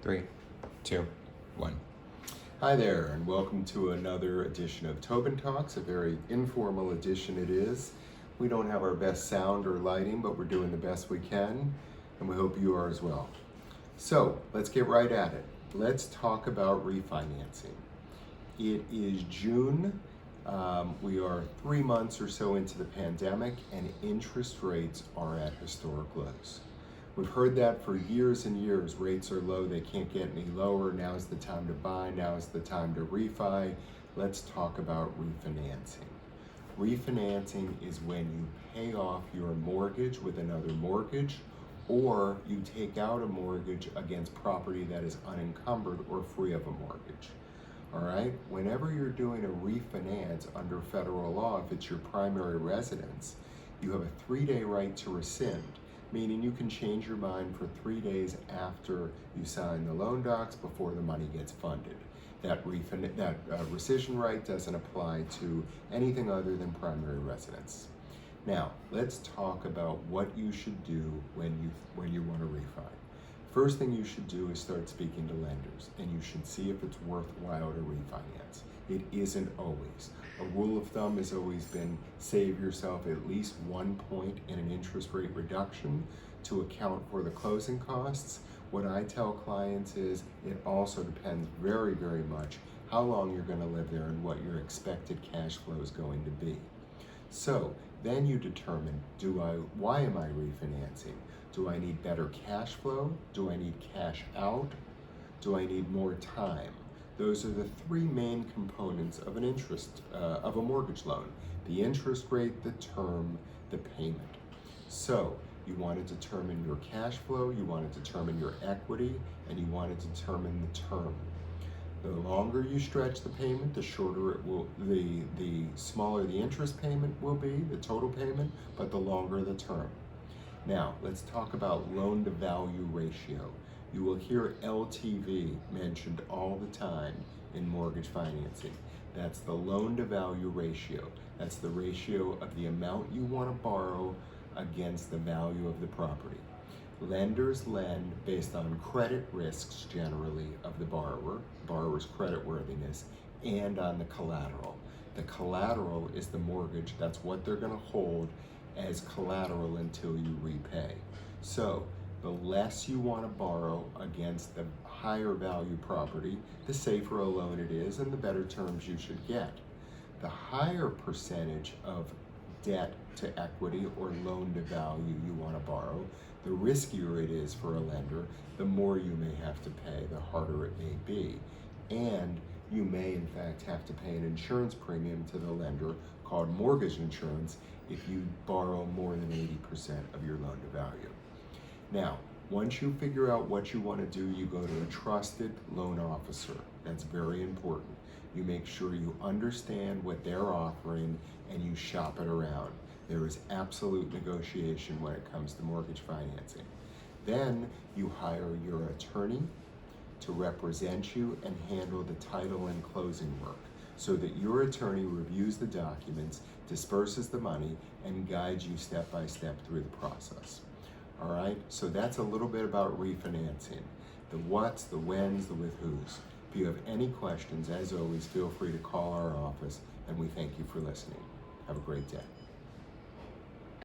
3, 2, 1. Hi there, and welcome to another edition of Tobin Talks, a very informal edition it is. We don't have our best sound or lighting, but we're doing the best we can, and we hope you are as well. So, let's get right at it. Let's talk about refinancing. It is June. We are 3 months or so into the pandemic, and interest rates are at historic lows. We've heard that for years and years. Rates are low, they can't get any lower. Now's the time to buy, now's the time to refi. Let's talk about refinancing. Refinancing is when you pay off your mortgage with another mortgage, or you take out a mortgage against property that is unencumbered or free of a mortgage. All right, whenever you're doing a refinance under federal law, if it's your primary residence, you have a 3-day right to rescind, meaning you can change your mind for 3 days after you sign the loan docs before the money gets funded. That rescission right doesn't apply to anything other than primary residence. Now, let's talk about what you should do when you want to refi. First thing you should do is start speaking to lenders, and you should see if it's worthwhile to refinance. It isn't always. A rule of thumb has always been save yourself at least 1 point in an interest rate reduction to account for the closing costs. What I tell clients is it also depends very, very much how long you're going to live there and what your expected cash flow is going to be. So then you determine, why am I refinancing? Do I need better cash flow? Do I need cash out? Do I need more time? Those are the 3 main components of of a mortgage loan: the interest rate, the term, the payment. So you want to determine your cash flow, you want to determine your equity, and you want to determine the term. The longer you stretch the payment, the shorter it will, the smaller the interest payment will be, the total payment, but the longer the term. Now, let's talk about loan to value ratio. You will hear LTV mentioned all the time in mortgage financing. That's the loan to value ratio. That's the ratio of the amount you want to borrow against the value of the property. Lenders lend based on credit risks generally of the borrower's creditworthiness, and on the collateral. The collateral is the mortgage. That's what they're going to hold as collateral until you repay. So the less you want to borrow against the higher value property, the safer a loan it is and the better terms you should get. The higher percentage of debt to equity or loan to value you want to borrow, the riskier it is for a lender, the more you may have to pay, the harder it may be. And you may in fact have to pay an insurance premium to the lender called mortgage insurance if you borrow more than 80% of your loan to value. Now, once you figure out what you want to do, you go to a trusted loan officer. That's very important. You make sure you understand what they're offering and you shop it around. There is absolute negotiation when it comes to mortgage financing. Then you hire your attorney to represent you and handle the title and closing work, so that your attorney reviews the documents, disperses the money, and guides you step by step through the process. All right, so that's a little bit about refinancing. The what's, the when's, the with who's. If you have any questions, as always, feel free to call our office, and we thank you for listening. Have a great day.